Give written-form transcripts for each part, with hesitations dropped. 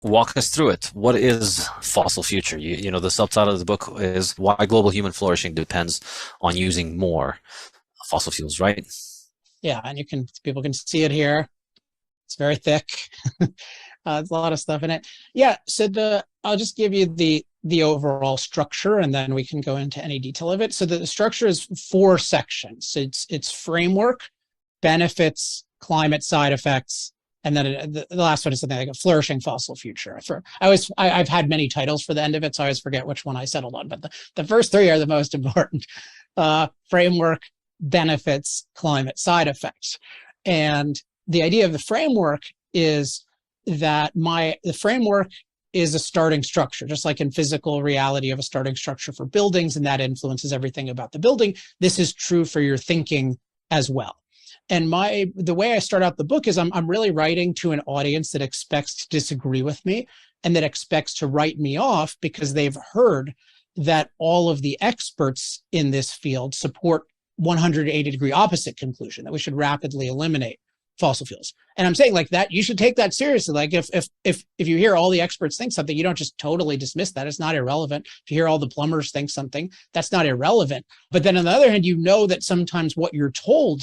Walk us through it. What is fossil future? The subtitle of the book is Why Global Human Flourishing Depends on Using More Fossil Fuels, right? Yeah, and people can see it here. It's very thick. There's a lot of stuff in it. Yeah, so I'll just give you the overall structure, and then we can go into any detail of it. So the structure is 4 sections. It's framework, benefits, climate side effects, and then the last one is something like a flourishing fossil future. I've had many titles for the end of it, so I always forget which one I settled on. But the first 3 are the most important: framework, benefits, climate side effects. And the idea of the framework is that the framework is a starting structure, just like in physical reality of a starting structure for buildings, and that influences everything about the building. This is true for your thinking as well. And the way I start out the book is I'm really writing to an audience that expects to disagree with me and that expects to write me off because they've heard that all of the experts in this field support 180-degree opposite conclusion, that we should rapidly eliminate fossil fuels. And I'm saying like that, you should take that seriously. Like if you hear all the experts think something, you don't just totally dismiss that. It's not irrelevant. If you hear all the plumbers think something, that's not irrelevant. But then on the other hand, you know that sometimes what you're told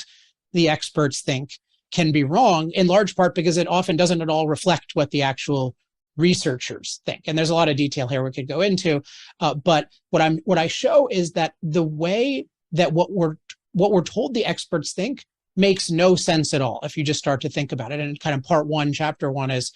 the experts think can be wrong, in large part because it often doesn't at all reflect what the actual researchers think. And there's a lot of detail here we could go into. But what I show is that the way that what we're told the experts think makes no sense at all if you just start to think about it. And kind of part 1, chapter 1 is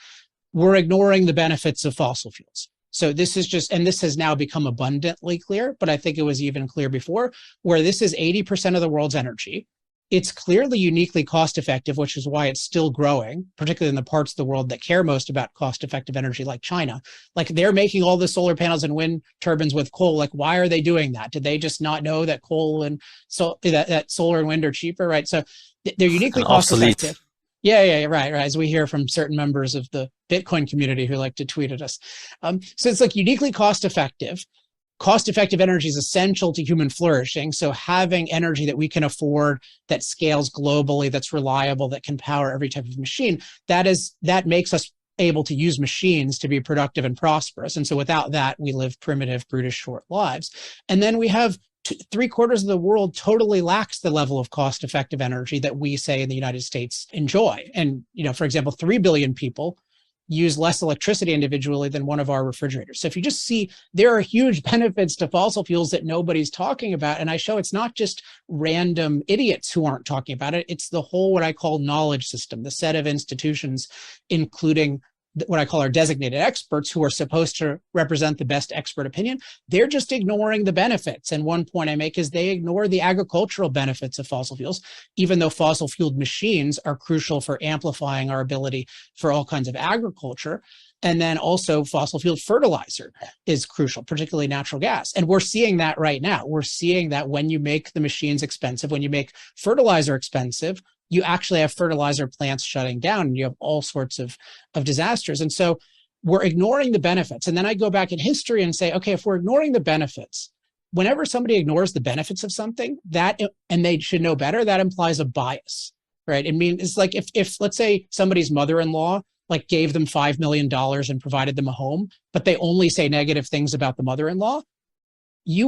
we're ignoring the benefits of fossil fuels. So this has now become abundantly clear, but I think it was even clear before, where this is 80% of the world's energy. It's clearly uniquely cost effective, which is why it's still growing, particularly in the parts of the world that care most about cost effective energy, like China. Like they're making all the solar panels and wind turbines with coal. Like, why are they doing that? Did they just not know that coal and that solar and wind are cheaper, right? So they're uniquely cost effective. Yeah, right. As we hear from certain members of the Bitcoin community who like to tweet at us. So it's like uniquely cost effective. Cost-effective energy is essential to human flourishing. So having energy that we can afford, that scales globally, that's reliable, that can power every type of machine, that makes us able to use machines to be productive and prosperous. And so without that, we live primitive, brutish, short lives. And then we have 3/4 of the world totally lacks the level of cost-effective energy that we say in the United States enjoy. And, for example, 3 billion people use less electricity individually than one of our refrigerators. So if you just see, there are huge benefits to fossil fuels that nobody's talking about. And I show it's not just random idiots who aren't talking about it. It's the whole, what I call knowledge system, the set of institutions, including what I call our designated experts, who are supposed to represent the best expert opinion. They're just ignoring the benefits. And one point I make is they ignore the agricultural benefits of fossil fuels, even though fossil fueled machines are crucial for amplifying our ability for all kinds of agriculture. And then also fossil fuel fertilizer is crucial, particularly natural gas. And we're seeing that right now. We're seeing that when you make the machines expensive, when you make fertilizer expensive, you actually have fertilizer plants shutting down, and you have all sorts of disasters. And so we're ignoring the benefits. And then I go back in history and say, okay, if we're ignoring the benefits, whenever somebody ignores the benefits of something, and they should know better, that implies a bias, right? I mean, it's like if let's say somebody's mother-in-law like gave them $5 million and provided them a home, but they only say negative things about the mother-in-law, you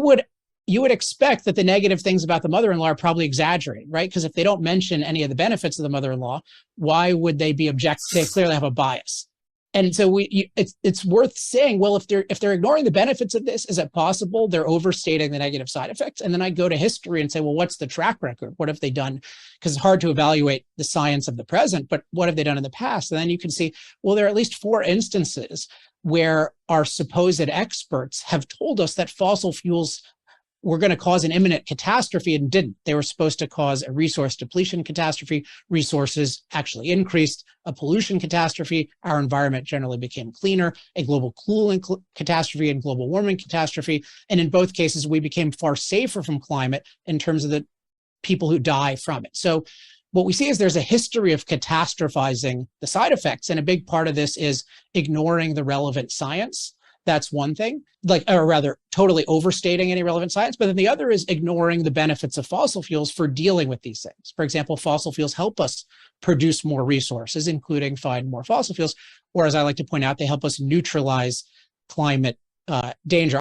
would expect that the negative things about the mother-in-law are probably exaggerated, right? Because if they don't mention any of the benefits of the mother-in-law, why would they be They clearly have a bias. And so it's worth saying, well, if they're ignoring the benefits of this, is it possible they're overstating the negative side effects? And then I go to history and say, well, what's the track record? What have they done? Because it's hard to evaluate the science of the present, but what have they done in the past? And then you can see, well, there are at least 4 instances where our supposed experts have told us that fossil fuels were going to cause an imminent catastrophe and didn't. They were supposed to cause a resource depletion catastrophe. Resources actually increased. A pollution catastrophe. Our environment generally became cleaner. A global cooling catastrophe and global warming catastrophe. And in both cases, we became far safer from climate in terms of the people who die from it. So what we see is there's a history of catastrophizing the side effects. And a big part of this is ignoring the relevant science That's one thing, like, or rather totally overstating any relevant science. But then the other is ignoring the benefits of fossil fuels for dealing with these things. For example, fossil fuels help us produce more resources, including find more fossil fuels. Or as I like to point out, they help us neutralize climate danger.